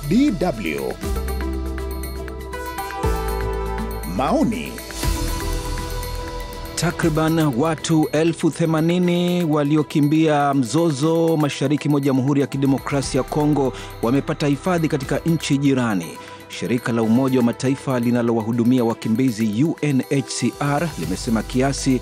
DW. Maoni. Takriban watu 80,000 waliokimbia mzozo mashariki mwa Jamhuri ya Kidemokrasia ya Kongo wamepata hifadhi katika nchi jirani. Shirika la Umoja wa Mataifa linalowahudumia wakimbizi UNHCR limesema kiasi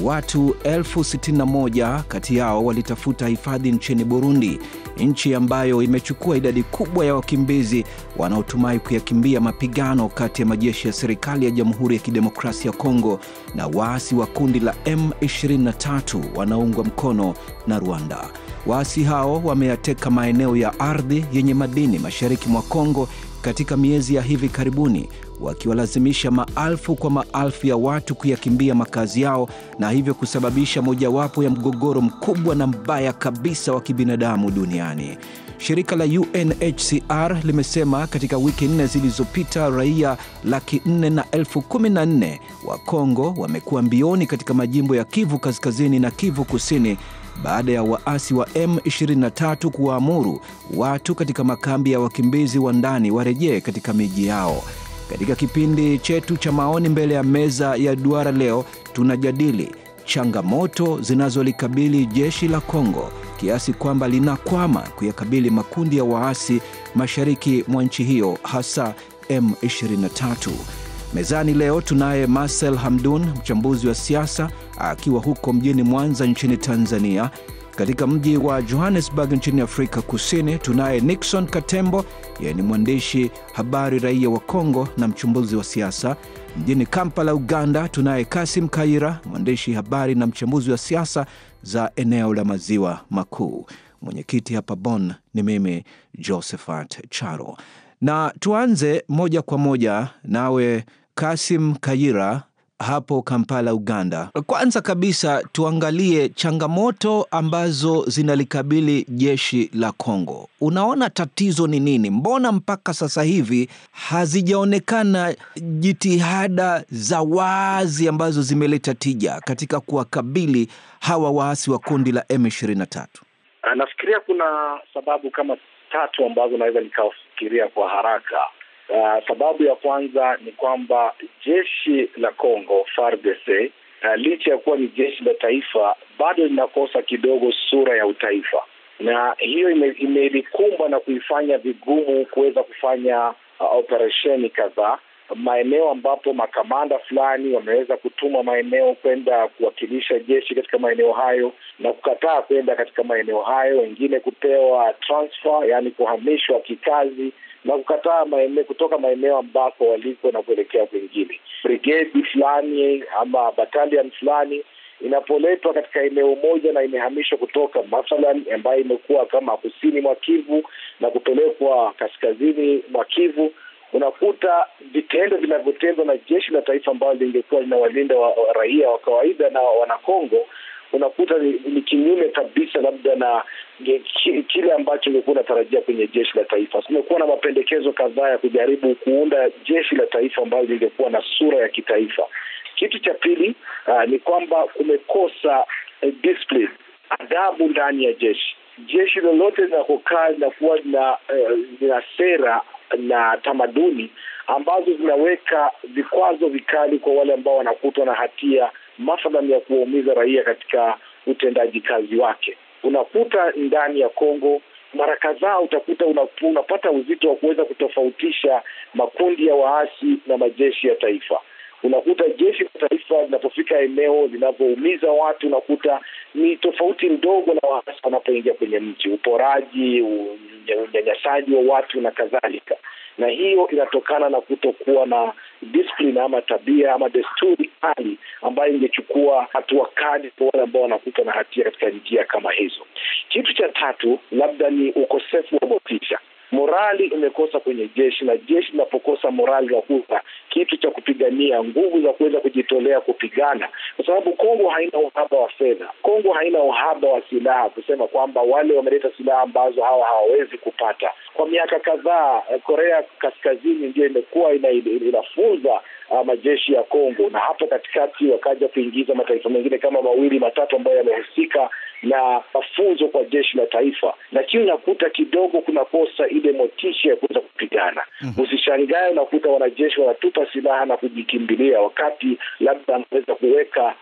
watu 61,000 kati yao walitafuta hifadhi nchini Burundi, nchi ambayo imechukua idadi kubwa ya wakimbizi wanaotumai kuyakimbia mapigano kati ya majeshi ya serikali ya Jamhuri ya Kidemokrasia ya Kongo na waasi wa kundi la M23 wanaoungwa mkono na Rwanda. Waasi hao wameyateka maeneo ya ardhi yenye madini mashariki mwa Kongo katika miezi ya hivi karibuni, wakiwalazimisha maelfu kwa maelfu ya watu kuyakimbia makazi yao na hivyo kusababisha mojawapo ya mgogoro mkubwa na mbaya kabisa wa kibinadamu duniani. Shirika la UNHCR limesema katika wiki 4 zilizopita raia 414,000 wa Kongo wamekuwa mbioni katika majimbo ya Kivu Kaskazini na Kivu Kusini baada ya waasi wa M23 kuwaamuru watu katika makambi ya wakimbizi wa ndani warejee katika miji yao. Katika kipindi chetu cha maoni mbele ya meza ya duara leo, tunajadili changamoto zinazolikabili jeshi la Kongo kiasi kwamba linakwama kuyakabili makundi ya waasi mashariki mwa nchi hiyo, hasa M23. Mezani leo tunaye Marcel Hamdun, mchambuzi wa siasa akiwa huko mjini Mwanza nchini Tanzania. Katika mji wa Johannesburg nchini Afrika Kusini tunaye Nixon Katembo, yeye ni mwandishi habari raia wa Kongo na mchambuzi wa siasa. Mjini Kampala, Uganda tunaye Kasim Kaira, mwandishi habari na mchambuzi wa siasa za eneo la Maziwa Makuu. Mwenyekiti hapa Bonn ni mimi Josephat Charo. Na tuanze moja kwa moja nawe Kasim Kaira hapo Kampala, Uganda. Kwanza kabisa tuangalie changamoto ambazo zinalikabili jeshi la Kongo. Unaona tatizo ni nini? Mbona mpaka sasa hivi hazijaonekana jitihada za wazi ambazo zimeleta tija katika kuwakabili hawa waasi wa kundi la M23? Nafikiria kuna sababu kama 3 ambazo naweza nikafikiria kwa haraka. Sababu ya kwanza ni kwamba jeshi la Kongo FARDC licha ya kuwa ni jeshi la taifa bado linakosa kidogo sura ya utaifa, na hiyo imelikumba na kuifanya vigumu kuweza kufanya operesheni kadhaa. Maeneo ambapo makamanda fulani wameweza kutuma maeneo kwenda kuwakilisha jeshi katika maeneo hayo na kukataa kwenda katika maeneo hayo, wengine kupewa transfer, yani kuhamishwa kikazi, na kukataa kutoka maeneo ambako waliko na kuelekea kwingine. Brigade fulani ama battalion fulani inapoletwa katika eneo moja na imehamishwa kutoka mathalan ambayo imekuwa kama kusini mwa Kivu na kupelekwa kaskazini mwa Kivu, unakuta vitendo vinavyotendwa na jeshi la taifa ambalo lingekuwa linawalinda raia wa kawaida na wanakongo, unakuta ni kinyume kabisa labda na kile ambacho nilikuwa natarajia kwenye jeshi la taifa. Kumekuwa na mapendekezo kadhaa ya kujaribu kuunda jeshi la taifa ambalo lingekuwa na sura ya kitaifa. Kitu cha pili ni kwamba kumekosa discipline, adabu ndani ya jeshi. Jeshi lolote linakokaa linakuwa na sera na tamaduni ambazo zinaweka vikwazo vikali kwa wale ambao wanakutwa na hatia mathalan ya kuwaumiza raia katika utendaji kazi wake. Unakuta ndani ya Kongo mara kadhaa utakuta unapata uzito wa kuweza kutofautisha makundi ya waasi na majeshi ya taifa. Unakuta jeshi la taifa linapofika eneo linapoumiza watu, unakuta ni tofauti ndogo na waasi wanapoingia kwenye mji, uporaji, unyanyasaji wa watu na kadhalika. Na hiyo inatokana na kutokuwa na discipline ama tabia ama desturi kali ambayo ingechukua hatua kali kwa wale ambao wanakuta na hatia katika njia kama hizo. Kitu cha 3 labda ni ukosefu wa motisha. Morali imekosa kwenye jeshi, na jeshi linapokosa morali unakuta kitu cha kupigania, nguvu za kuweza kujitolea kupigana, kwa sababu Kongo haina uhaba wa fedha, Kongo haina uhaba wa silaha kusema kwamba wale wameleta silaha ambazo hawawezi kupata. Kwa miaka kadhaa Korea Kaskazini ndio imekuwa inafunza majeshi ya Kongo, na hapo katikati wakaja kuingiza mataifa mengine kama 2 matatu ambayo yamehusika na mafunzo kwa jeshi la taifa, lakini unakuta kidogo kunakosa ile motisha ya kuweza kupigana. Usishangae unakuta wanajeshi wanatupa silaha na kujikimbilia, wakati labda anaweza kuweka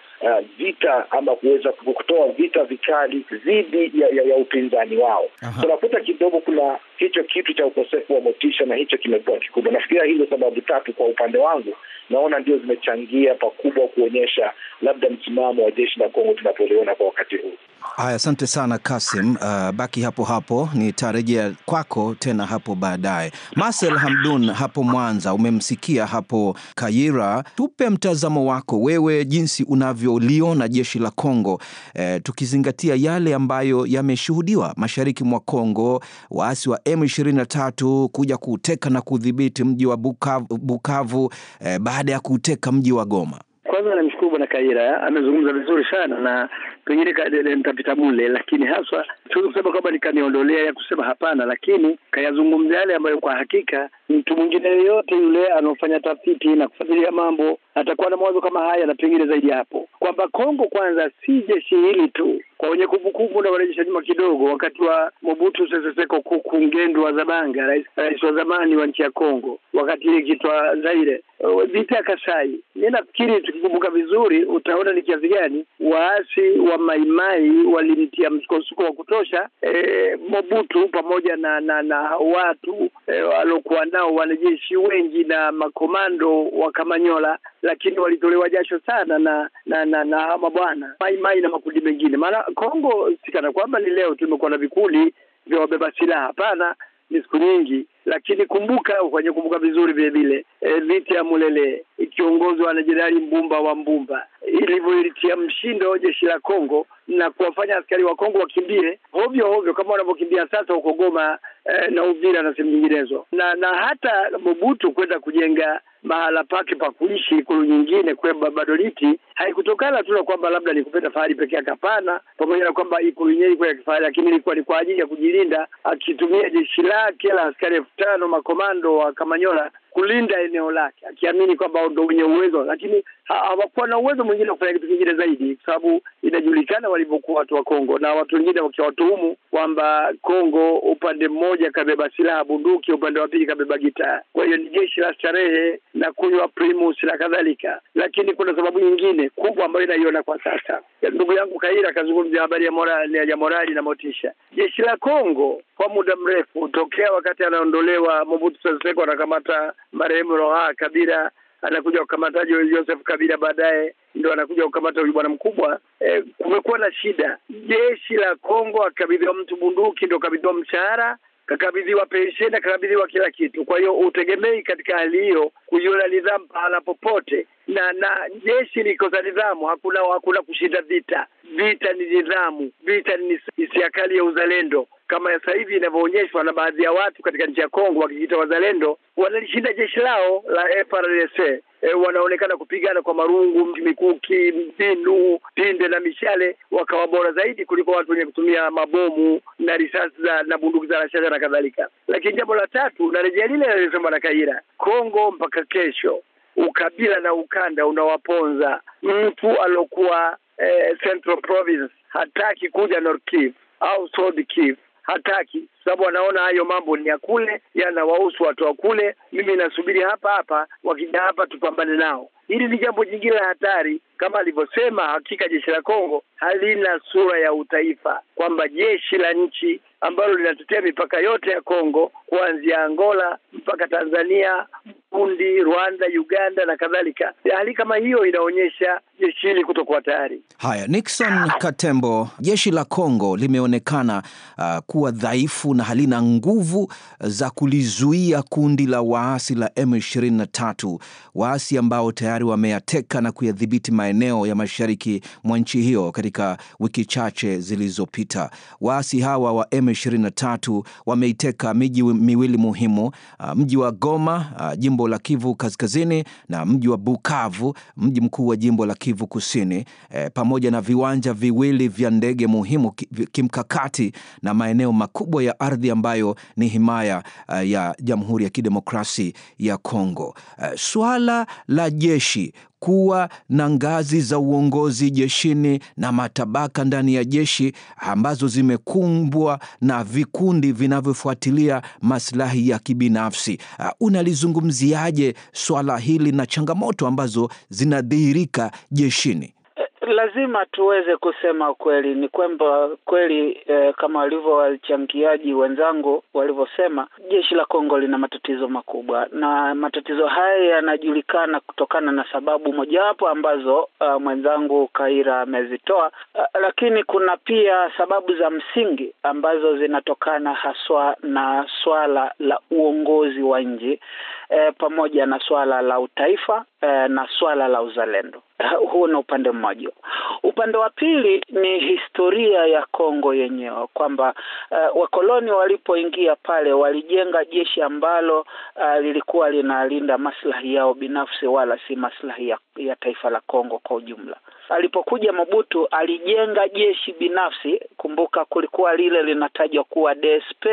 vita ama kuweza kutoa vita vikali dhidi ya upinzani wao. Tunakuta kidogo kuna hicho kitu cha ukosefu wa motisha, na hicho kimekuwa kikubwa. Nafikiria hizo sababu tatu kwa upande wangu naona ndio zimechangia pakubwa kuonyesha labda msimamo wa jeshi la Kongo tunapoliona kwa wakati huu. Haya, asante sana Kasim. Baki hapo hapo, nitarejea kwako tena hapo baadaye. Marcel Hamdun hapo Mwanza, umemsikia hapo Kayira. Tupe mtazamo wako wewe, jinsi unavyoliona jeshi la Kongo, tukizingatia yale ambayo yameshuhudiwa mashariki mwa Kongo, waasi wa M23 kuja kuteka na kudhibiti mji wa Bukavu baada ya kuteka mji wa Goma. Kwanza namshukuru Bwana Kayira, amezungumza vizuri sana, na pengine nitapita mule, lakini haswa siwezi kusema kwamba nikaniondolea ya kusema hapana, lakini kayazungumza yale ambayo kwa hakika mtu mwingine yeyote yule anaofanya tafiti na kufuatilia mambo atakuwa na mawazo kama haya, na pengine zaidi hapo, kwamba Kongo kwanza si jeshi hili tu. Kwa wenye kumbukumbu na warejesha nyuma kidogo, wakati wa Mobutu Sese Seko Kuku Ngbendu wa Zabanga, rais wa zamani wa nchi ya Kongo, wakati ile kitwa Zaire, vita ya Kasai, mimi nafikiri tukikumbuka vizuri utaona ni kiasi gani waasi wa Maimai walimtia msukosuko wa kutosha Mobutu pamoja na watu waliokuwa nao wanajeshi wengi na makomando wa Kamanyola, lakini walitolewa jasho sana na mabwana Maimai na makundi mengine. Maana Kongo sikana kwamba ni leo tumekuwa na vikundi vya wabeba silaha, hapana, ni siku nyingi. Lakini kumbuka vizuri vile vile vita ya Mulele ikiongozwa na Jenerali Mbumba wa Mbumba ilivyoilitia mshindo jeshi la Kongo na kuwafanya askari wa Kongo wakimbie hovyo kama wanavyokimbia sasa huko Goma na Uvira na sehemu nyinginezo, na hata Mobutu kwenda kujenga mahala pake pa kuishi ikulu nyingine kwa Badoliti haikutokana tu na kwamba labda ni kupenda fahari peke yake, hapana, pamoja na kwamba ikulu yenyewe ilikuwa ya kifahari, lakini ilikuwa ni kwa ajili ya kujilinda, akitumia jeshi lake la askari 5,000 makomando wa Kamanyola kulinda eneo lake, akiamini kwamba ndio wenye uwezo, lakini hawakuwa na uwezo mwingine wa kufanya kitu kingine zaidi, kwa sababu inajulikana walivyokuwa watu wa Kongo, na watu wengine wakiwatuhumu kwamba Kongo upande mmoja kabeba silaha bunduki, upande wa pili kabeba gitaa. Kwa hiyo ni jeshi la starehe na kunywa primus na kadhalika. Lakini kuna sababu nyingine kubwa ambayo inaiona kwa sasa. Ndugu yangu Kayira kazungumzia habari ya morali na motisha. Jeshi la Kongo kwa muda mrefu tokea wakati anaondolewa Mobutu Sese Seko, anakamata marehemu Laurent Kabila, anakuja kukamata Joseph Kabila, baadaye ndio anakuja kukamata huyu bwana mkubwa. Kumekuwa na shida. Jeshi la Kongo akabidhiwa mtu bunduki, ndio kabidhiwa mshahara, kakabidhiwa pensheni, kakabidhiwa kila kitu. Kwa hiyo utegemei katika hali hiyo kuiona nidhamu pahala popote, na jeshi likosa nidhamu, hakuna kushinda vita. Vita ni nidhamu, vita ni hisia kali ya uzalendo, kama sasa hivi inavyoonyeshwa na baadhi ya watu katika nchi ya Kongo wakijiita wazalendo, wanalishinda jeshi lao la FARDC. Wanaonekana kupigana kwa marungu, mikuki, mbinu, pinde na mishale, wakawa bora zaidi kuliko watu wenye kutumia mabomu na risasi na bunduki za rashasha na kadhalika. Lakini jambo la tatu, narejea lile alisema na Kayira, Kongo mpaka kesho ukabila na ukanda unawaponza. Mtu alokuwa Central Province hataki kuja North Kivu au South Kivu, hataki, sababu anaona hayo mambo ni ya kule, yanawahusu watu wa kule. Mimi nasubiri hapa, wakija hapa tupambane nao. Hili ni jambo jingine la hatari. Kama alivyosema, hakika jeshi la Kongo halina sura ya utaifa, kwamba jeshi la nchi ambalo linatetea mipaka yote ya Kongo kuanzia Angola mpaka Tanzania, Burundi, Rwanda, Uganda na kadhalika. Hali kama hiyo inaonyesha jeshi hili kutokuwa tayari. Haya, Nixon Katembo, jeshi la Kongo limeonekana kuwa dhaifu na halina nguvu za kulizuia kundi la waasi la M23, waasi ambao tayari wameyateka na kuyadhibiti maeneo ya mashariki mwa nchi hiyo katika wiki chache zilizopita. Waasi hawa wa M23 wameiteka miji miwili muhimu, mji wa Goma, jimbo la Kivu Kaskazini, na mji wa Bukavu, mji mkuu wa jimbo la Kivu Kusini, pamoja na viwanja viwili vya ndege muhimu kimkakati na maeneo makubwa ya ardhi ambayo ni himaya ya Jamhuri ya Kidemokrasi ya Kongo. Swala la jeshi kuwa na ngazi za uongozi jeshini na matabaka ndani ya jeshi ambazo zimekumbwa na vikundi vinavyofuatilia maslahi ya kibinafsi. Unalizungumziaje swala hili na changamoto ambazo zinadhihirika jeshini? Lazima tuweze kusema kweli, ni kwamba kweli kama walivyo wachangiaji wenzangu walivyosema, jeshi la Kongo lina matatizo makubwa, na matatizo haya yanajulikana kutokana na sababu mojawapo ambazo mwenzangu Kaira amezitoa, lakini kuna pia sababu za msingi ambazo zinatokana haswa na swala la uongozi wa nchi, pamoja na swala la utaifa na swala la uzalendo. Huo na upande mmoja. Upande wa pili ni historia ya Kongo yenyewe, kwamba wakoloni walipoingia pale walijenga jeshi ambalo lilikuwa linalinda maslahi yao binafsi wala si maslahi ya taifa la Kongo kwa ujumla. Alipokuja Mobutu alijenga jeshi binafsi. Kumbuka kulikuwa lile linatajwa kuwa DSP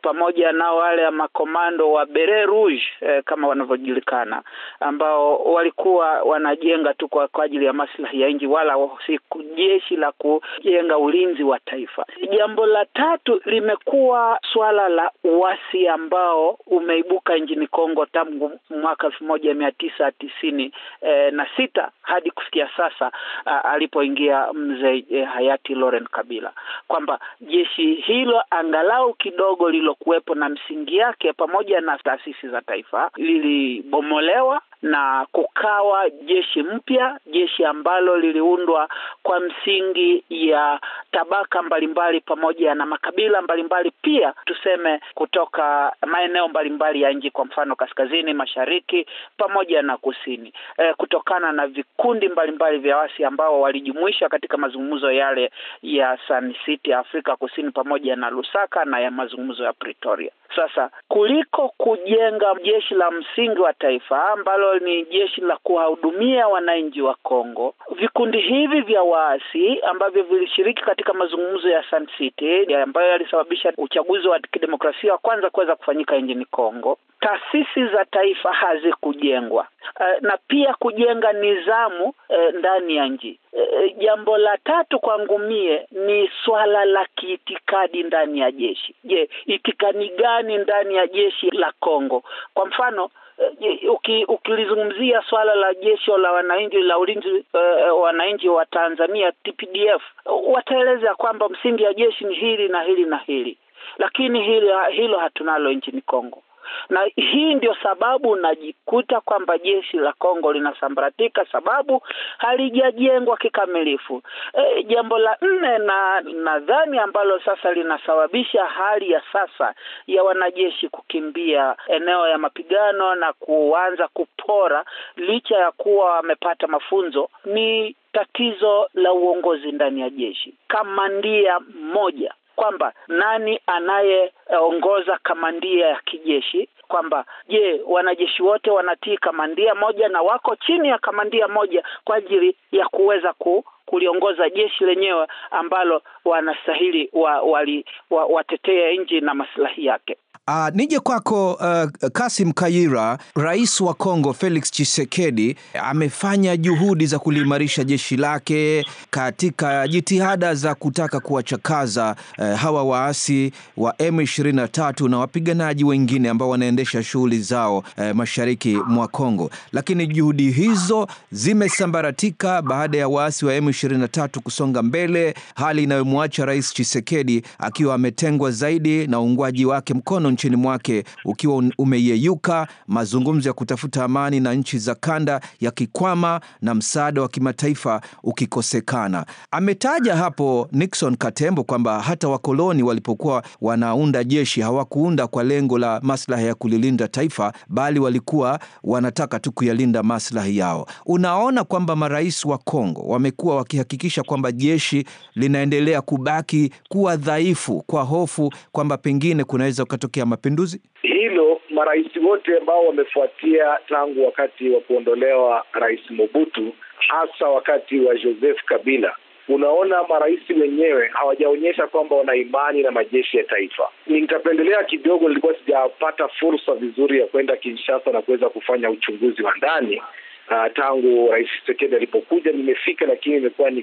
pamoja na wale makomando wa Beret Rouge kama wanavyojulikana, ambao walikuwa wanajenga tu kwa ajili ya maslahi ya nchi wala si jeshi la kujenga ulinzi wa taifa. Jambo la tatu limekuwa swala la uasi ambao umeibuka nchini Kongo tangu mwaka 1996 hadi kufikia sasa alipoingia mzee hayati Laurent Kabila, kwamba jeshi hilo angalau kidogo lilokuwepo na msingi yake pamoja na taasisi za taifa lilibomolewa na kukawa jeshi mpya, jeshi ambalo liliundwa kwa msingi ya tabaka mbalimbali pamoja na makabila mbalimbali, pia tuseme kutoka maeneo mbalimbali ya nchi, kwa mfano kaskazini, mashariki pamoja na kusini, kutokana na vikundi mbalimbali vya wasi ambao walijumuisha katika mazungumzo yale ya Sun City Afrika Kusini pamoja na Lusaka na ya mazungumzo ya Pretoria. Sasa kuliko kujenga jeshi la msingi wa taifa ambalo ni jeshi la kuwahudumia wananchi wa Kongo, vikundi hivi vya waasi ambavyo vilishiriki katika mazungumzo ya Sun City ambayo yalisababisha uchaguzi wa kidemokrasia wa kwanza kuweza kufanyika nchini Kongo, taasisi za taifa hazikujengwa na pia kujenga nizamu ndani ya nchi. Jambo la tatu kwangu mie ni swala la kiitikadi ndani ya jeshi. Je, itikadi gani ndani ya jeshi la Kongo? Kwa mfano ukilizungumzia swala la jeshi la wananchi la ulinzi wananchi wa Tanzania TPDF, wataeleza kwamba msingi ya jeshi ni hili na hili na hili, lakini hilo hatunalo nchini Kongo. Na hii ndio sababu najikuta kwamba jeshi la Kongo linasambaratika, sababu halijajengwa kikamilifu. Jambo la nne na nadhani ambalo sasa linasababisha hali ya sasa ya wanajeshi kukimbia eneo ya mapigano na kuanza kupora licha ya kuwa wamepata mafunzo ni tatizo la uongozi ndani ya jeshi. Kamandia mmoja, kwamba nani anayeongoza kamandia ya kijeshi, kwamba je, wanajeshi wote wanatii kamandia moja na wako chini ya kamandia moja kwa ajili ya kuweza kuliongoza jeshi lenyewe ambalo wanastahili watetee nchi na maslahi yake. Nije kwako Kasim Kaira. Rais wa Kongo Felix Tshisekedi amefanya juhudi za kuliimarisha jeshi lake katika jitihada za kutaka kuwachakaza hawa waasi wa M23 na wapiganaji wengine ambao wanaendesha shughuli zao mashariki mwa Kongo. Lakini juhudi hizo zimesambaratika baada ya waasi wa M23 kusonga mbele, hali inayomwacha Rais Tshisekedi akiwa ametengwa zaidi na uungwaji wake mkono nchini mwake ukiwa umeyeyuka, mazungumzo ya kutafuta amani na nchi za kanda yakikwama na msaada wa kimataifa ukikosekana. Ametaja hapo Nixon Katembo kwamba hata wakoloni walipokuwa wanaunda jeshi hawakuunda kwa lengo la maslahi ya kulilinda taifa, bali walikuwa wanataka tu kuyalinda maslahi yao. Unaona kwamba marais wa Kongo wamekuwa wakihakikisha kwamba jeshi linaendelea kubaki kuwa dhaifu kwa hofu kwamba pengine kunaweza kutokea mapinduzi? Hilo marais wote ambao wamefuatia tangu wakati wa kuondolewa Rais Mobutu, hasa wakati wa Joseph Kabila, unaona marais wenyewe hawajaonyesha kwamba wana imani na majeshi ya taifa. Nitapendelea kidogo, nilikuwa sijapata fursa vizuri ya kwenda Kinshasa na kuweza kufanya uchunguzi wa ndani, tangu Rais Tshisekedi alipokuja nimefika, lakini imekuwa ni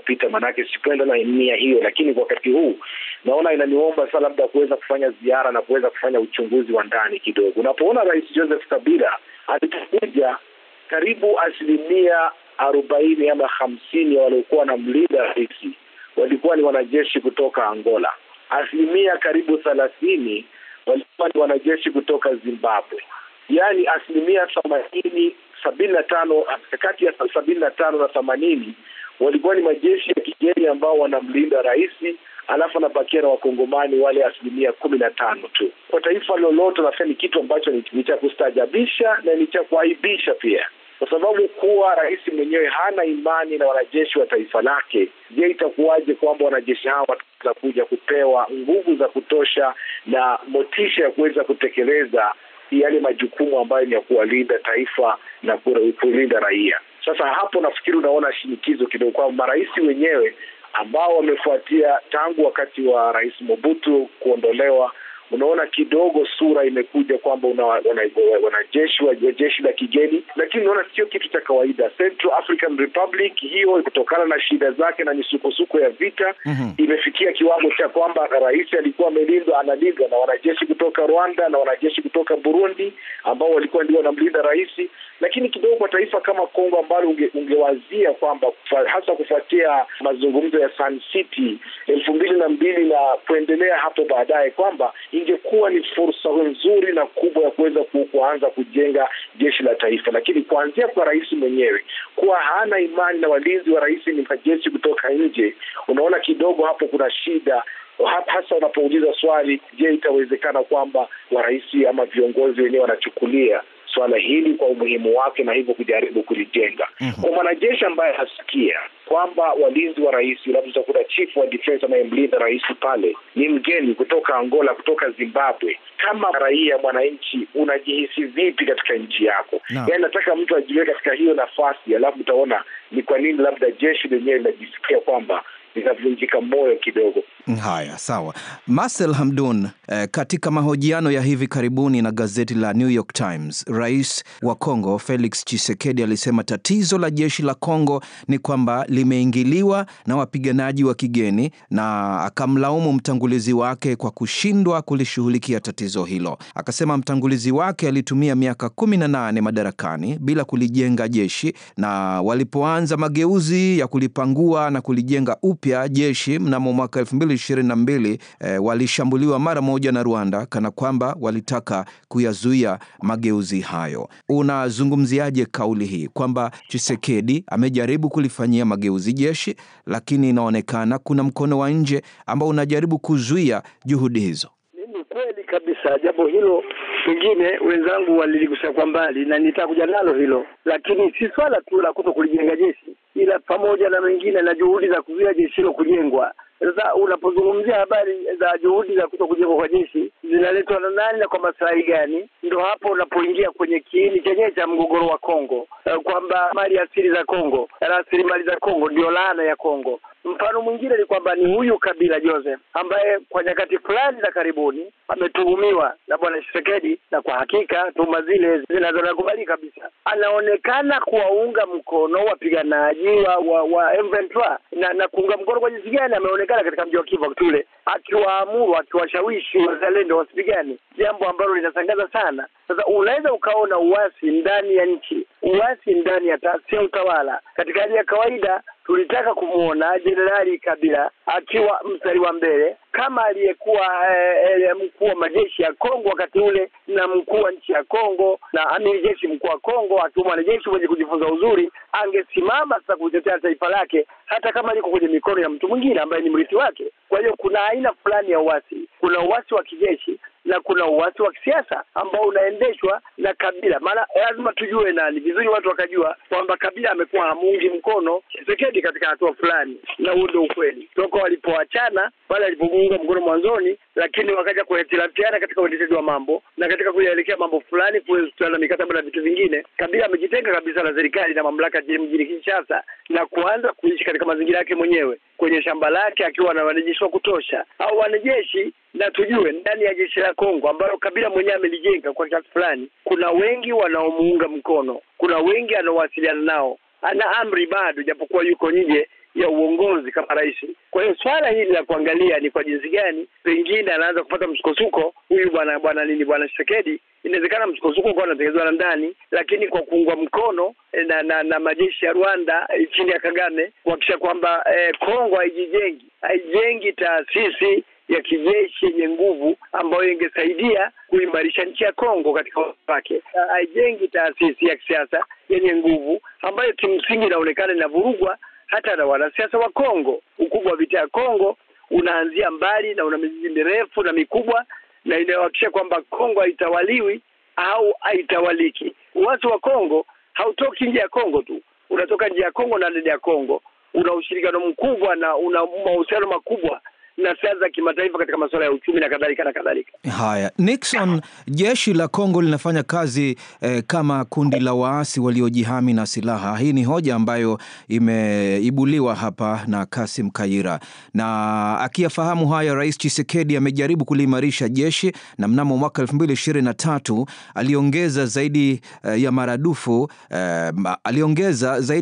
pita manake sikwenda na nia hiyo. Lakini kwa wakati huu naona inaniomba sasa labda kuweza kufanya ziara na kuweza kufanya uchunguzi wa ndani kidogo. Unapoona Rais Joseph Kabila alipokuja, karibu 40 ama 50 ya waliokuwa na mlinda rais walikuwa ni wanajeshi kutoka Angola. Karibu 30 walikuwa ni wanajeshi kutoka Zimbabwe. Yaani 75 kati ya 75 na 80 walikuwa ni majeshi ya kigeni ambao wanamlinda rais, alafu anabakia na wakongomani wale 15% tu. Kwa taifa lolote nasema ni kitu ambacho ni cha kustajabisha na ni cha kuaibisha pia. Kwa sababu kuwa rais mwenyewe hana imani na wanajeshi wa taifa lake, je, itakuwaje kwamba wanajeshi hawa watakuja kupewa nguvu za kutosha na motisha ya kuweza kutekeleza yale majukumu ambayo ni ya kuwalinda taifa na kulinda raia? Sasa hapo nafikiri unaona shinikizo kidogo kwa marais wenyewe ambao wamefuatia tangu wakati wa Rais Mobutu kuondolewa. Unaona kidogo sura imekuja kwamba wanajeshi wa jeshi la kigeni, lakini unaona sio kitu cha kawaida. Central African Republic hiyo kutokana na shida zake na misukosuko ya vita imefikia kiwango cha kwamba rais alikuwa analindwa na wanajeshi kutoka Rwanda na wanajeshi kutoka Burundi ambao walikuwa ndio wanamlinda rais. Lakini kidogo kwa taifa kama Kongo ambalo ungewazia kwamba hasa kufuatia mazungumzo ya Sun City 2002 na kuendelea hapo baadaye kwamba ingekuwa ni fursa nzuri na kubwa ya kuweza kuanza kujenga jeshi la taifa. Lakini kuanzia kwa rais mwenyewe kuwa hana imani na walinzi wa rais ni majeshi kutoka nje, unaona kidogo hapo kuna shida. Hasa unapouliza swali, je, itawezekana kwamba rais ama viongozi wenyewe wanachukulia swala hili kwa umuhimu wake na hivyo kujaribu kulijenga. Kwa mwanajeshi ambaye hasikia kwamba walinzi wa rais, labda utakuta chief wa defense anayemlinda rais pale ni mgeni kutoka Angola, kutoka Zimbabwe, kama raia mwananchi unajihisi vipi katika nchi yako? Yaani nataka mtu ajiweke katika hiyo nafasi, alafu utaona ni kwa nini labda jeshi lenyewe linajisikia kwamba linavunjika moyo kidogo. Haya, sawa. Marcel Hamdun, katika mahojiano ya hivi karibuni na gazeti la New York Times, rais wa Kongo Felix Tshisekedi alisema tatizo la jeshi la Kongo ni kwamba limeingiliwa na wapiganaji wa kigeni, na akamlaumu mtangulizi wake kwa kushindwa kulishughulikia tatizo hilo. Akasema mtangulizi wake alitumia miaka 18 madarakani bila kulijenga jeshi, na walipoanza mageuzi ya kulipangua na kulijenga upya jeshi mnamo mwaka 2022 walishambuliwa mara moja na Rwanda kana kwamba walitaka kuyazuia mageuzi hayo. Unazungumziaje kauli hii kwamba Tshisekedi amejaribu kulifanyia mageuzi jeshi, lakini inaonekana kuna mkono wa nje ambao unajaribu kuzuia juhudi hizo? Mimi kweli kabisa jambo hilo pengine wenzangu waliligusa kwa mbali na nitakuja nalo hilo, lakini si swala tu la kutokulijenga jeshi, ila pamoja na mengine na juhudi za kuzuia jeshi hilo kujengwa. Sasa unapozungumzia habari za juhudi za kutokujengwa kwa jeshi zinaletwa na nani na kwa maslahi gani, ndio hapo unapoingia kwenye kiini chenyewe cha mgogoro wa Kongo, kwamba mali asili za Kongo, rasilimali za Kongo ndio laana ya Kongo. Mfano mwingine ni kwamba ni huyu Kabila Joseph ambaye kwa nyakati fulani za karibuni ametuhumiwa na bwana Tshisekedi, na kwa hakika tuhuma zile zinazokubalika kabisa. Anaonekana kuwaunga mkono wapiganaji wa M23 na kuunga mkono kwa jinsi gani ameonekana katika mji wa Kivu kule akiwaamuru, akiwashawishi wazalendo wasipigane, jambo ambalo linasangaza sana. Sasa unaweza ukaona uasi ndani ya nchi, uasi ndani ya taasisi ya utawala. Katika hali ya kawaida tulitaka kumuona Jenerali Kabila akiwa mstari wa mbele kama aliyekuwa mkuu wa majeshi ya Kongo wakati ule na mkuu wa nchi ya Kongo na amiri jeshi mkuu wa Kongo, akiwa mwanajeshi mwenye kujifunza uzuri, angesimama sasa kutetea taifa lake hata kama liko kwenye mikono ya mtu mwingine ambaye ni mrithi wake. Kwa hiyo kuna aina fulani ya uasi, kuna uasi wa kijeshi na kuna uasi wa kisiasa ambao unaendeshwa na Kabila. Maana lazima tujue nani vizuri, watu wakajua kwamba Kabila amekuwa hamuungi mkono Tshisekedi katika hatua fulani, na huo ndio ukweli. Toka walipoachana pale alipomuunga mkono mwanzoni lakini wakaja kuhitilafiana katika uendeshaji wa mambo na katika kuyaelekea mambo fulani, kuhusiana mikataba na vitu vingine. Kabila amejitenga kabisa na serikali na mamlaka mjini Kinshasa na kuanza kuishi katika mazingira yake mwenyewe kwenye shamba lake akiwa na wanajeshi wa kutosha au wanajeshi. Na tujue ndani ya jeshi la Kongo ambalo Kabila mwenyewe amelijenga kwa kiasi fulani, kuna wengi wanaomuunga mkono, kuna wengi anaowasiliana nao, ana amri bado japokuwa yuko nje ya uongozi kama rais. Kwa hiyo swala hili la kuangalia ni kwa jinsi gani pengine anaanza kupata msukosuko huyu bwana Tshisekedi. Inawezekana msukosuko kwa anatengenezwa na ndani, lakini kwa kuungwa mkono na majeshi ya Rwanda chini ya Kagame kuhakikisha kwamba Kongo haijengi taasisi ya kijeshi yenye nguvu ambayo ingesaidia kuimarisha nchi ya Kongo katika wake. Haijengi taasisi ya kisiasa yenye nguvu ambayo kimsingi inaonekana inavurugwa hata na wanasiasa wa Kongo. Ukubwa wa vita ya Kongo unaanzia mbali na una mizizi mirefu na mikubwa, na inahakikisha kwamba Kongo haitawaliwi au haitawaliki. Uasi wa Kongo hautoki nje ya Kongo tu, unatoka nje ya Kongo na ndani ya Kongo. Una ushirikiano mkubwa na una mahusiano makubwa na siasa za kimataifa katika masuala ya uchumi na kadhalika na kadhalika. Haya, Nixon, jeshi la Kongo linafanya kazi kama kundi la waasi waliojihami na silaha. Hii ni hoja ambayo imeibuliwa hapa na Kasim Kaira. Na akiyafahamu haya, Rais Tshisekedi amejaribu kuliimarisha jeshi, na mnamo mwaka 2023 aliongeza zaidi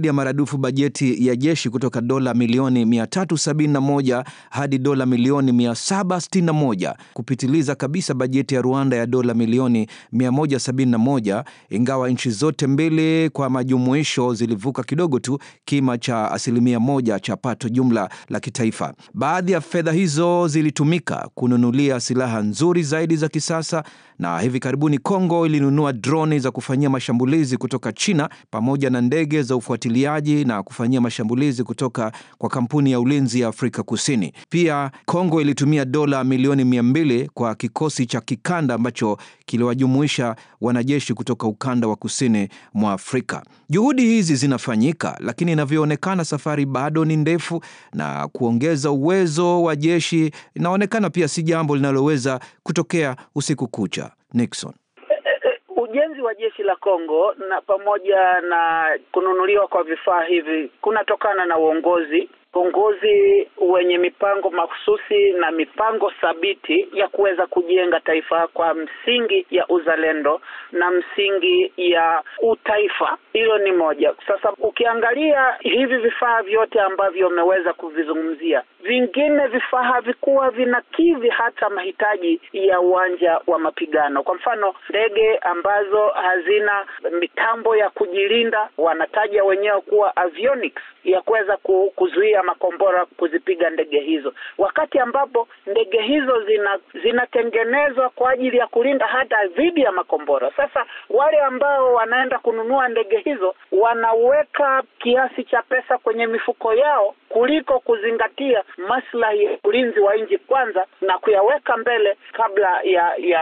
ya maradufu bajeti ya jeshi kutoka dola milioni 371 hadi dola milioni 761, kupitiliza kabisa bajeti ya Rwanda ya dola milioni 171, ingawa nchi zote mbili kwa majumuisho zilivuka kidogo tu kima cha 1% cha pato jumla la kitaifa. Baadhi ya fedha hizo zilitumika kununulia silaha nzuri zaidi za kisasa, na hivi karibuni Kongo ilinunua droni za kufanyia mashambulizi kutoka China pamoja na ndege za ufuatiliaji na kufanyia mashambulizi kutoka kwa kampuni ya ulinzi ya Afrika Kusini. Pia Kongo ilitumia dola milioni 200 kwa kikosi cha kikanda ambacho kiliwajumuisha wanajeshi kutoka ukanda wa kusini mwa Afrika. Juhudi hizi zinafanyika, lakini inavyoonekana safari bado ni ndefu, na kuongeza uwezo wa jeshi inaonekana pia si jambo linaloweza kutokea usiku kucha. Nixon. Ujenzi wa jeshi la Kongo na pamoja na kununuliwa kwa vifaa hivi kunatokana na uongozi wenye mipango mahususi na mipango thabiti ya kuweza kujenga taifa kwa msingi ya uzalendo na msingi ya utaifa. Hilo ni moja. Sasa ukiangalia hivi vifaa vyote ambavyo umeweza kuvizungumzia, vingine vifaa havikuwa vinakidhi hata mahitaji ya uwanja wa mapigano. Kwa mfano, ndege ambazo hazina mitambo ya kujilinda, wanataja wenyewe kuwa avionics, ya kuweza kuzuia makombora kuzipiga ndege hizo, wakati ambapo ndege hizo zinatengenezwa kwa ajili ya kulinda hata dhidi ya makombora. Sasa wale ambao wanaenda kununua ndege hizo wanaweka kiasi cha pesa kwenye mifuko yao kuliko kuzingatia maslahi ya ulinzi wa nchi kwanza na kuyaweka mbele kabla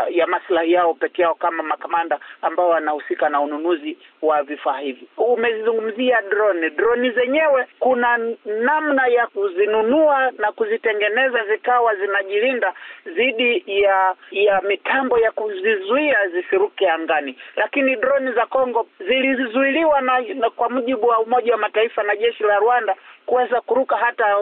ya maslahi yao peke yao, kama makamanda ambao wanahusika na ununuzi wa vifaa hivi. Umezungumzia drone zenyewe, kuna namna ya kuzinunua na kuzitengeneza zikawa zinajilinda dhidi ya mitambo ya kuzizuia zisiruke angani, lakini drone za Kongo zilizuiliwa na kwa mujibu wa Umoja wa Mataifa na jeshi la Rwanda kuweza kuruka hata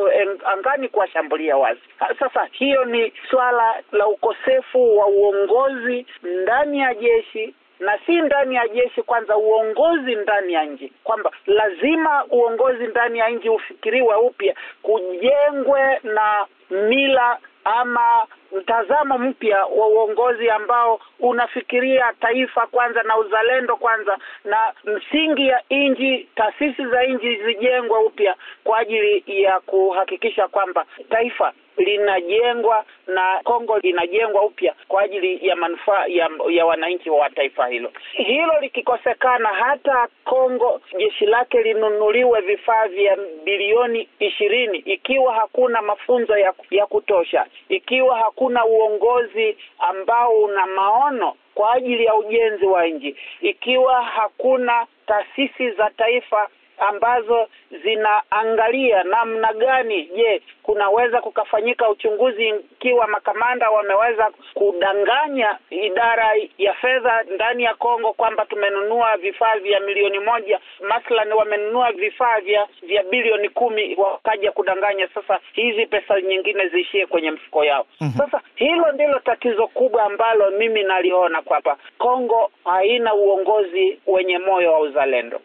angani kuwashambulia wazi. Sasa hiyo ni swala la ukosefu wa uongozi ndani ya jeshi, na si ndani ya jeshi kwanza, uongozi ndani ya nchi, kwamba lazima uongozi ndani ya nchi ufikiriwe upya, kujengwe na mila ama mtazamo mpya wa uongozi ambao unafikiria taifa kwanza na uzalendo kwanza, na msingi ya nchi, taasisi za nchi zijengwe upya kwa ajili ya kuhakikisha kwamba taifa linajengwa na Kongo linajengwa upya kwa ajili ya manufaa ya wananchi wa taifa hilo. Hilo likikosekana, hata Kongo jeshi lake linunuliwe vifaa vya bilioni 20, ikiwa hakuna mafunzo ya kutosha, ikiwa hakuna uongozi ambao una maono kwa ajili ya ujenzi wa nchi, ikiwa hakuna taasisi za taifa ambazo zinaangalia namna gani, je, kunaweza kukafanyika uchunguzi ikiwa makamanda wameweza kudanganya idara ya fedha ndani ya Kongo kwamba tumenunua vifaa vya milioni 1, mathalan wamenunua vifaa vya bilioni 10, wakaja kudanganya sasa hizi pesa nyingine ziishie kwenye mfuko yao. Sasa hilo ndilo tatizo kubwa ambalo mimi naliona kwamba Kongo haina uongozi wenye moyo wa uzalendo.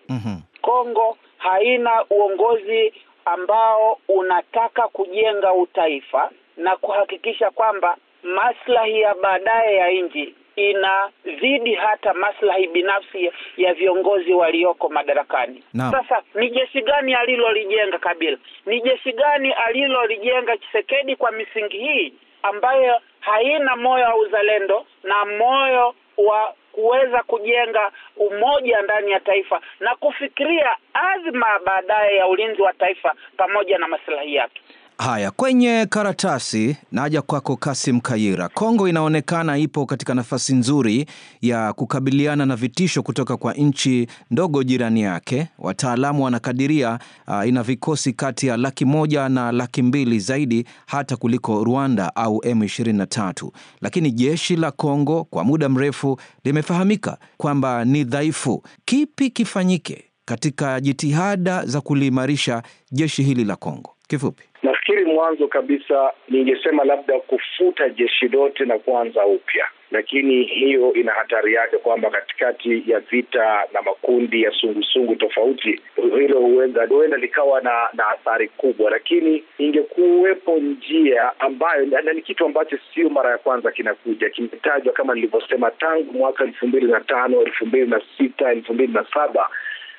Kongo haina uongozi ambao unataka kujenga utaifa na kuhakikisha kwamba maslahi ya baadaye ya nchi inazidi hata maslahi binafsi ya viongozi walioko madarakani. Sasa ni jeshi gani alilolijenga Kabila? Ni jeshi gani alilolijenga Tshisekedi kwa misingi hii ambayo haina moyo wa uzalendo na moyo wa kuweza kujenga umoja ndani ya taifa na kufikiria azma baadaye ya ulinzi wa taifa pamoja na maslahi yake? Haya, kwenye karatasi naja kwako Kasim Kayira. Kongo inaonekana ipo katika nafasi nzuri ya kukabiliana na vitisho kutoka kwa nchi ndogo jirani yake. Wataalamu wanakadiria ina vikosi kati ya 100,000 na 200,000 zaidi hata kuliko Rwanda au M23. Lakini jeshi la Kongo kwa muda mrefu limefahamika kwamba ni dhaifu. Kipi kifanyike katika jitihada za kuliimarisha jeshi hili la Kongo? Kifupi. Nafikiri mwanzo kabisa ningesema labda kufuta jeshi lote na kuanza upya. Lakini hiyo ina hatari yake kwamba katikati ya vita na makundi ya sungusungu tofauti, hilo huenda likawa na athari kubwa. Lakini ingekuwepo njia ambayo ni kitu ambacho sio mara ya kwanza kinakuja, kimetajwa kama nilivyosema tangu mwaka 2005, 2006, 2007.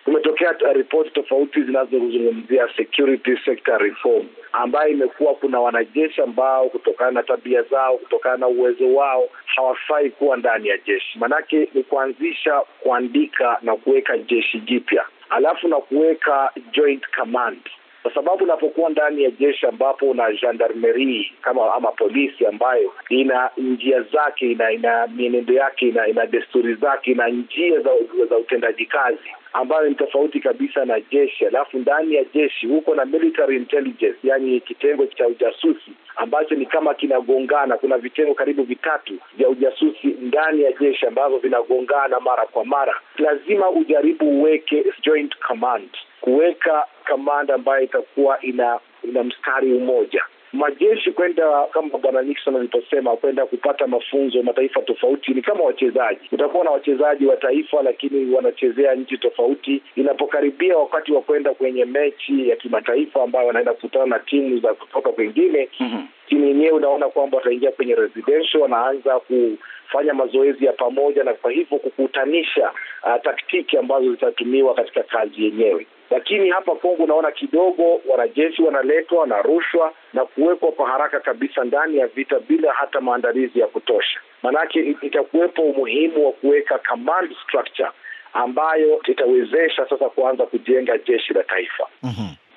Kumetokea ripoti tofauti zinazozungumzia security sector reform, ambayo imekuwa kuna wanajeshi ambao kutokana na tabia zao, kutokana na uwezo wao, hawafai kuwa ndani ya jeshi. Manake ni kuanzisha, kuandika na kuweka jeshi jipya, alafu na kuweka joint command. Kwa sababu unapokuwa ndani ya jeshi ambapo una gendarmerie ama polisi ambayo ina njia zake, ina mienendo yake, ina desturi zake, ina njia za utendaji kazi ambayo ni tofauti kabisa na jeshi. Alafu ndani ya jeshi huko na military intelligence, yani kitengo cha ujasusi ambacho ni kama kinagongana. Kuna vitengo karibu 3 vya ujasusi ndani ya jeshi ambavyo vinagongana mara kwa mara. Lazima ujaribu uweke joint command, kuweka kamanda ambayo itakuwa ina mstari mmoja. Majeshi kwenda kama Bwana Nixon aliposema, kwenda kupata mafunzo mataifa tofauti ni kama wachezaji. Utakuwa na wachezaji wa taifa lakini wanachezea nchi tofauti. Inapokaribia wakati wa kwenda kwenye mechi ya kimataifa ambayo wanaenda kukutana na timu za kutoka kwingine, timu yenyewe unaona kwamba wataingia kwenye residential, wanaanza kufanya mazoezi ya pamoja na kwa hivyo kukutanisha taktiki ambazo zitatumiwa katika kazi yenyewe. Lakini hapa Kongo unaona kidogo wanajeshi wanaletwa, wanarushwa na kuwekwa kwa haraka kabisa ndani ya vita bila hata maandalizi ya kutosha. Manake itakuwepo umuhimu wa kuweka command structure ambayo itawezesha sasa kuanza kujenga jeshi la taifa.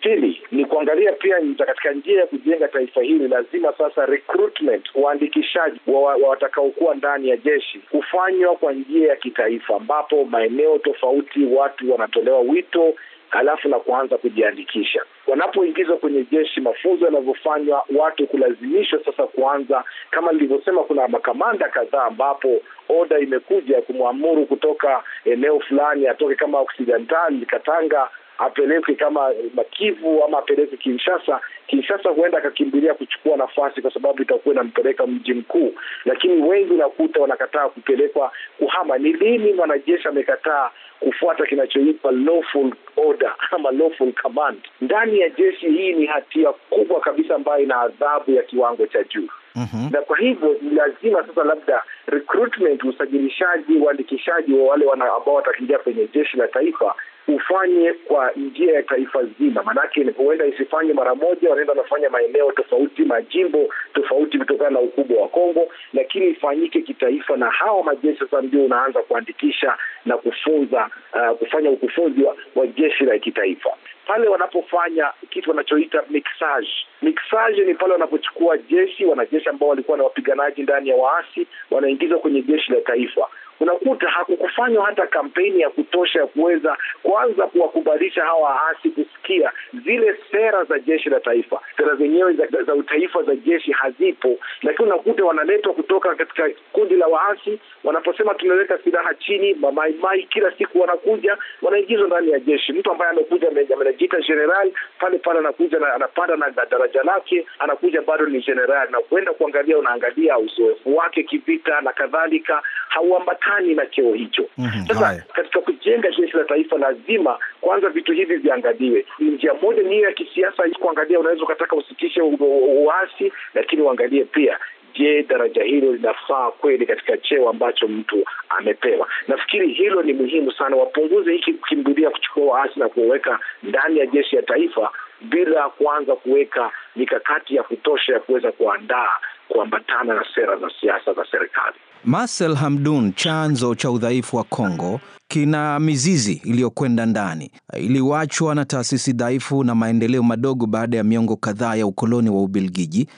Pili ni kuangalia pia katika njia ya kujenga taifa hili, lazima sasa recruitment, uandikishaji wa watakaokuwa ndani ya jeshi kufanywa kwa njia ya kitaifa, ambapo maeneo tofauti watu wanatolewa wito halafu na kuanza kujiandikisha. Wanapoingizwa kwenye jeshi, mafunzo yanavyofanywa, watu kulazimishwa sasa kuanza, kama nilivyosema, kuna makamanda kadhaa ambapo oda imekuja kumwamuru kutoka eneo fulani atoke kama Occidental, Katanga, apeleke kama Makivu ama apeleke Kinshasa. Kinshasa huenda akakimbilia kuchukua nafasi kwa sababu itakuwa inampeleka mji mkuu, lakini wengi unakuta wanakataa kupelekwa kuhama. Ni lini mwanajeshi amekataa kufuata kinachoitwa lawful order ama lawful command ndani ya jeshi? Hii ni hatia kubwa kabisa ambayo ina adhabu ya kiwango cha juu. Na kwa hivyo ni lazima sasa labda recruitment, usajilishaji, uandikishaji wa wale ambao wataingia kwenye jeshi la taifa ufanye kwa njia ya taifa zima. Manake huenda isifanye mara moja, wanaenda wanafanya maeneo tofauti, majimbo tofauti kutokana na ukubwa wa Kongo, lakini ifanyike kitaifa, na hawa majeshi sasa ndio unaanza kuandikisha na kufunza, kufanya ukufunzi wa jeshi la kitaifa. Pale wanapofanya kitu wanachoita mixage. Mixage ni pale wanapochukua wanajeshi ambao walikuwa na wapiganaji ndani ya waasi, wanaingizwa kwenye jeshi la taifa. unakuta hakukufanywa hata kampeni ya kutosha ya kuweza kwanza kuwakubalisha hawa waasi kusikia zile sera za jeshi la taifa. Sera zenyewe za utaifa za jeshi hazipo, lakini unakuta wanaletwa kutoka katika kundi la waasi. Wanaposema tunaweka silaha chini, mamaimai kila siku wanakuja wanaingizwa ndani ya jeshi. Mtu ambaye amekuja anajiita general, pale anakuja na anapanda na daraja lake, anakuja bado ni general, na kwenda kuangalia, unaangalia uzoefu wake kivita na kadhalika, hauambatani na cheo hicho. Sasa katika kujenga jeshi la taifa lazima kwanza vitu hivi viangaliwe. Njia moja ni ya kisiasa, kuangalia unaweza ukataka usitishe uasi, lakini uangalie pia, je, daraja hilo linafaa kweli katika cheo ambacho mtu amepewa? Nafikiri hilo ni muhimu sana, wapunguze hiki kukimbilia kuchukua waasi na kuweka ndani ya jeshi ya taifa bila kuanza kuweka mikakati ya kutosha ya kuweza kuambatana na sera za siasa za serikali. Marcel Hamdun, chanzo cha udhaifu wa Kongo kina mizizi iliyokwenda ndani. Iliwachwa na taasisi dhaifu na maendeleo madogo baada ya miongo kadhaa ya ukoloni wa Ubelgiji.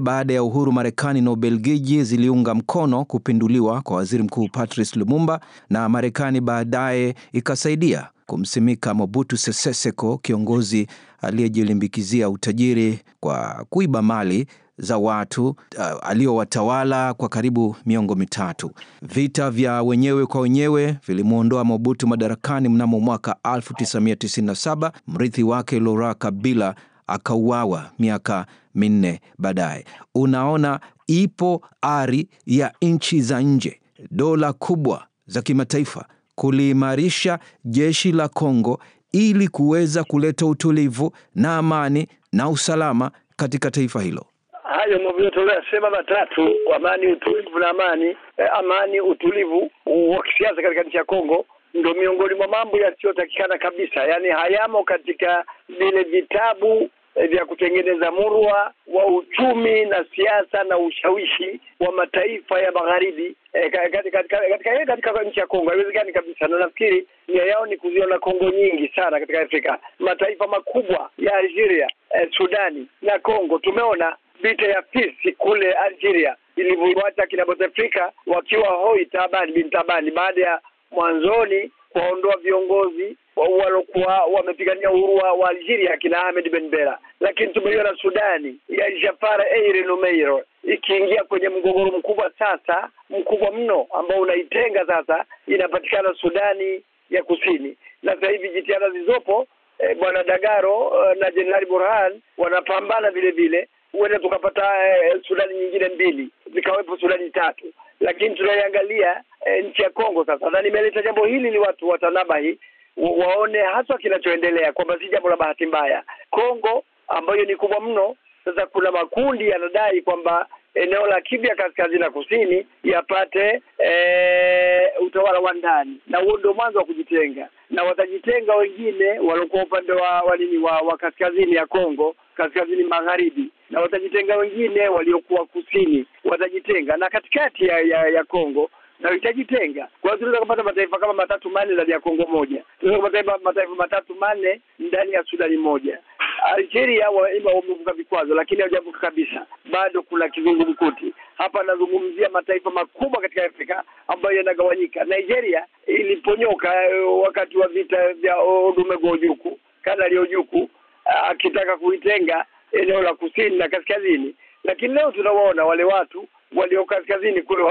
Baada ya uhuru, Marekani na Ubelgiji ziliunga mkono kupinduliwa kwa Waziri Mkuu Patrice Lumumba, na Marekani baadaye ikasaidia kumsimika Mobutu Sese Seko, kiongozi aliyejilimbikizia utajiri kwa kuiba mali za watu aliowatawala kwa karibu miongo mitatu. Vita vya wenyewe kwa wenyewe vilimuondoa Mobutu madarakani mnamo mwaka 1997. Mrithi wake Laurent Kabila akauawa miaka 4 baadaye. Unaona, ipo ari ya nchi za nje, dola kubwa za kimataifa, kuliimarisha jeshi la Kongo ili kuweza kuleta utulivu na amani na usalama katika taifa hilo. Hayo mviyotolea sema matatu: amani, utulivu na amani. Amani, utulivu wa kisiasa katika nchi ya Kongo ndio miongoni mwa mambo yasiyotakikana kabisa. Yaani hayamo katika vile vitabu vya kutengeneza murwa wa uchumi na siasa na ushawishi wa mataifa ya magharibi katika nchi ya Kongo. Haiwezekani kabisa, na nafikiri nia yao ni kuziona Kongo nyingi sana katika Afrika. Mataifa makubwa ya Algeria, Sudani na Kongo, tumeona vita ya Fisi kule Algeria ilivyoacha kina Bouteflika wakiwa hoi bin tabani baada ya mwanzoni kuondoa viongozi walokuwa wamepigania uhuru wa Algeria kina Ahmed Ben Bella. Lakini tumeiona Sudani ya Jafar Eire Numeiro ikiingia kwenye mgogoro mkubwa sasa, mkubwa mno, ambao unaitenga sasa, inapatikana Sudani ya Kusini. Na sasa hivi jitihada zilizopo, Bwana Dagaro na Jenerali Burhan wanapambana vile vile, huenda tukapata Sudani nyingine 2, zikawepo Sudani 3. Lakini tunaiangalia nchi ya Kongo sasa, na nimeleta jambo hili ni watu watanabahi waone hasa kinachoendelea, kwamba si jambo la bahati mbaya. Kongo ambayo ni kubwa mno, sasa kuna makundi yanadai kwamba eneo la Kivu kaskazini na kusini yapate utawala wa ndani, na huo ndio mwanzo wa kujitenga, na watajitenga wengine waliokuwa upande wa kaskazini ya Kongo, kaskazini magharibi, na watajitenga wengine waliokuwa kusini watajitenga, na katikati ya Kongo na itajitenga. Kwa hiyo tunaweza kupata mataifa kama 3-4 ndani ya Kongo moja. Tunaweza kupata mataifa 3-4 ndani ya Sudani moja. Algeria wamevuka vikwazo, lakini hawajavuka kabisa. Bado kuna kizungumkuti. Hapa nazungumzia mataifa makubwa katika Afrika ambayo yanagawanyika. Nigeria iliponyoka wakati wa vita vya Odumego Ojukwu, Kanali Ojukwu akitaka kuitenga eneo la kusini na kaskazini. Lakini leo tunawaona wale watu walio kaskazini kule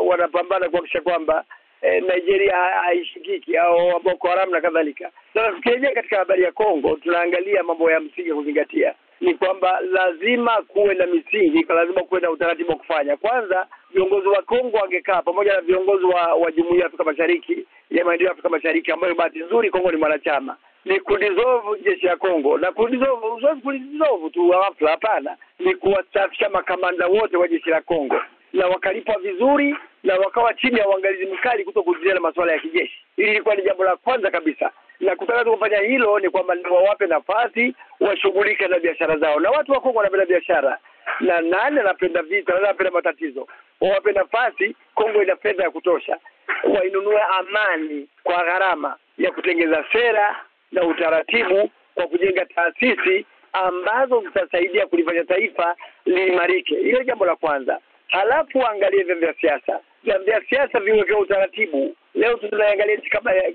wanapambana kuhakikisha kwamba Nigeria haishikiki au Boko Haram na kadhalika. Sasa tukirejea katika habari ya Kongo, tunaangalia mambo ya msingi kuzingatia. Ni kwamba lazima kuwe na misingi, lazima kuwe na utaratibu wa kufanya. Kwanza, viongozi wa Kongo wangekaa pamoja na viongozi wa Jumuiya ya Afrika Mashariki, ya Maendeleo ya Afrika Mashariki, ambayo bahati nzuri Kongo ni mwanachama, ni kudisolve jeshi ya Kongo. Na kudisolve tu ghafla, hapana, ni kuwasafisha makamanda wote wa jeshi la Kongo, na wakalipwa vizuri, na wakawa chini ya uangalizi mkali kutokuingilia masuala ya kijeshi. Hili lilikuwa ni jambo la kwanza kabisa. Na kutaka kufanya hilo ni kwamba wawape nafasi washughulike na biashara zao. Na watu wa Kongo wanapenda biashara, na nani anapenda vita, nani anapenda matatizo? Wawape nafasi. Kongo ina fedha ya kutosha, wainunue amani kwa gharama ya kutengeza sera na utaratibu kwa kujenga taasisi ambazo zitasaidia kulifanya taifa liimarike. Ile jambo la kwanza. halafu angalie vya siasa. Vya siasa viweke utaratibu. Leo tunaangalia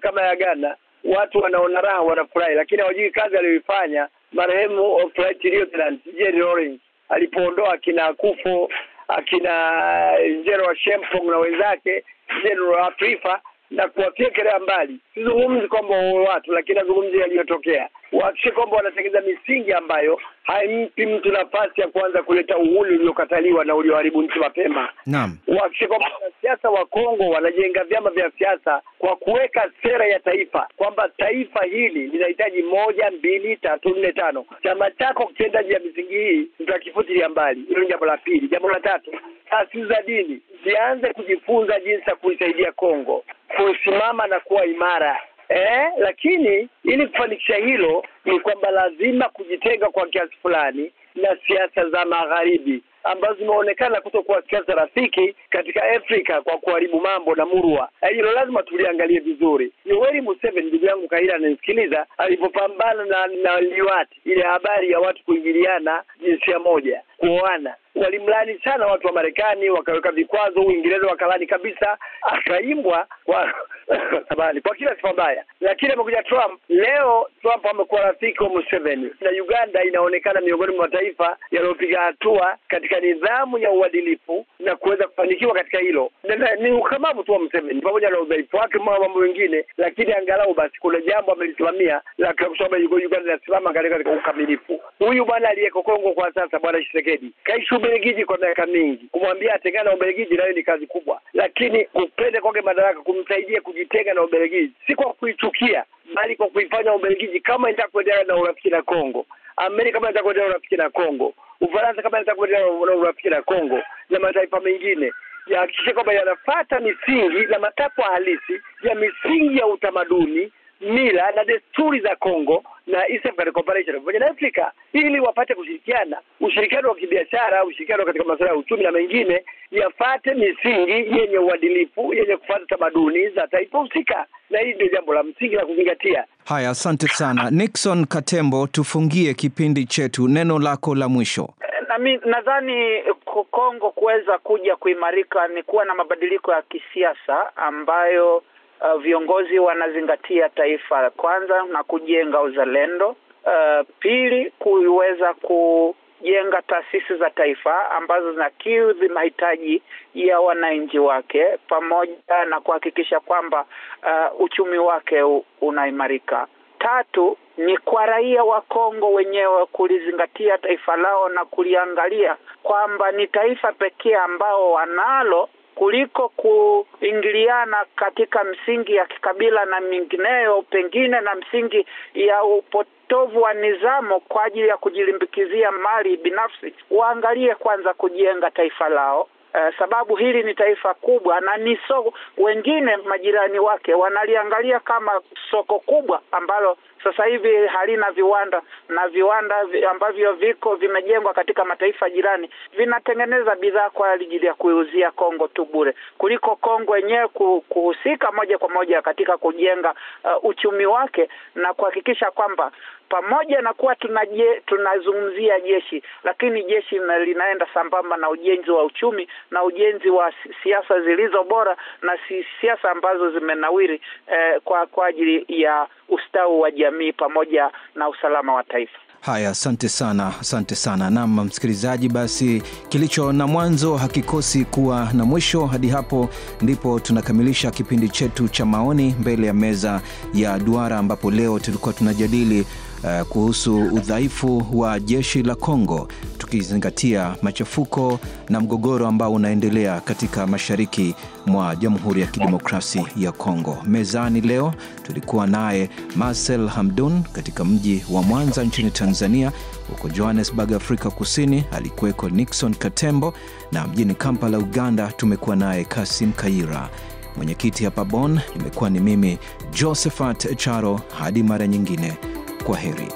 kama ya Ghana, watu wanaona raha, wanafurahi, lakini hawajui kazi aliyoifanya marehemu Flight Lieutenant Jerry Rawlings alipoondoa akina Akufo, akina General Shempong na wenzake, General Afrifa, na kuwafyekelea mbali. Sizungumzi kwamba watu, lakini nazungumzia yaliyotokea. Wahakikishe kwamba wanatengeneza misingi ambayo haimpi mtu nafasi ya kuanza kuleta uhuru uliokataliwa na ulioharibu nchi mapema. Naam. Wahakikishe kwamba wanasiasa wa Kongo wanajenga vyama vya siasa kwa kuweka sera ya taifa, kwamba taifa hili linahitaji 1, 2, 3, 4, 5. Chama chako kienda nje ya misingi hii tutakifutilia mbali. Hilo ni jambo la pili. Jambo la tatu, taasisi za dini zianze kujifunza jinsi ya kuisaidia Kongo kusimama na kuwa imara. Lakini ili kufanikisha hilo ni kwamba lazima kujitenga kwa kiasi fulani na siasa za magharibi ambazo zimeonekana kutokuwa siasa rafiki katika Afrika kwa kuharibu mambo na murua. Hilo lazima tuliangalie vizuri. Yoweri Museveni, ndugu yangu Kaira ananisikiliza, alipopambana na liwati, ile habari ya watu kuingiliana jinsia moja, kuoana, walimlani sana watu wa Marekani, wakaweka vikwazo. Uingereza wakalani kabisa, akaimbwa kwa sabani kwa kila sifa mbaya. Lakini amekuja Trump. Leo Trump amekuwa rafiki wa Museveni, na Uganda inaonekana miongoni mwa mataifa yaliyopiga hatua katika nidhamu ya uadilifu na kuweza kufanikiwa katika hilo. Ni ukamavu tu wa Museveni pamoja na udhaifu wake mambo mengine, lakini angalau basi kuna jambo amelisimamia la kusema Uganda inasimama katika ukamilifu. Huyu bwana aliyeko Kongo kwa sasa, bwana Tshisekedi, kaishi Ubelgiji kwa miaka mingi. Kumwambia atengane na Ubelgiji nayo ni kazi kubwa, lakini kupenda kwake madaraka kumsaidia kujitenga na Ubelgiji, si kwa kuichukia, bali kwa kuifanya Ubelgiji kama inataka kuendelea na urafiki na Kongo, Amerika kama inataka kuendelea na urafiki na Kongo, Ufaransa kama inataka kuendelea na urafiki na Kongo na mataifa mengine, yahakikishe kwamba yanafuata misingi na matakwa halisi ya misingi ya utamaduni, mila na desturi za Kongo na East African Cooperation pamoja na Afrika, ili wapate kushirikiana. Ushirikiano wa kibiashara, ushirikiano katika masuala ya uchumi na mengine, yafate misingi yenye uadilifu, yenye kufuata tamaduni za taifa husika. Na hili ndio jambo la msingi la kuzingatia. Haya, asante sana. Nixon Katembo, tufungie kipindi chetu, neno lako la mwisho. Nadhani Kongo kuweza kuja kuimarika ni kuwa na mabadiliko ya kisiasa ambayo viongozi wanazingatia taifa kwanza na kujenga uzalendo. Pili, kuweza kujenga taasisi za taifa ambazo zinakidhi mahitaji ya wananchi wake, pamoja na kuhakikisha kwamba uchumi wake unaimarika. Tatu, ni kwa raia wa Kongo wenyewe kulizingatia taifa lao na kuliangalia kwamba ni taifa pekee ambao wanalo, kuliko kuingiliana katika msingi ya kikabila na mingineyo, pengine na msingi ya upotovu wa nidhamu kwa ajili ya kujilimbikizia mali binafsi. Waangalie kwanza kujenga taifa lao. Sababu hili ni taifa kubwa na ni soko. Wengine majirani wake wanaliangalia kama soko kubwa ambalo sasa hivi halina viwanda, na viwanda ambavyo vimejengwa katika mataifa jirani vinatengeneza bidhaa kwa ajili ya kuuzia Kongo tu bure, kuliko Kongo yenyewe kuhusika moja kwa moja katika kujenga uchumi wake na kuhakikisha kwamba pamoja na kuwa tunazungumzia jeshi, lakini jeshi linaenda sambamba na ujenzi wa uchumi na ujenzi wa siasa zilizo bora na siasa ambazo zimenawiri kwa ajili ya ustawi wa jamii pamoja na usalama wa taifa. Haya, asante sana. Naam msikilizaji, basi kilicho na mwanzo hakikosi kuwa na mwisho. Hadi hapo ndipo tunakamilisha kipindi chetu cha maoni mbele ya meza ya duara, ambapo leo tulikuwa tunajadili kuhusu udhaifu wa jeshi la Kongo, tukizingatia machafuko na mgogoro ambao unaendelea katika mashariki mwa Jamhuri ya Kidemokrasia ya Kongo. Mezani leo tulikuwa naye Marcel Hamdun katika mji wa Mwanza nchini Tanzania. Huko Johannesburg, Afrika Kusini alikuweko Nixon Katembo, na mjini Kampala, Uganda tumekuwa naye Kasim Kaira. Mwenyekiti hapa Bonn nimekuwa ni mimi Josephat Charo. Hadi mara nyingine, kwa heri.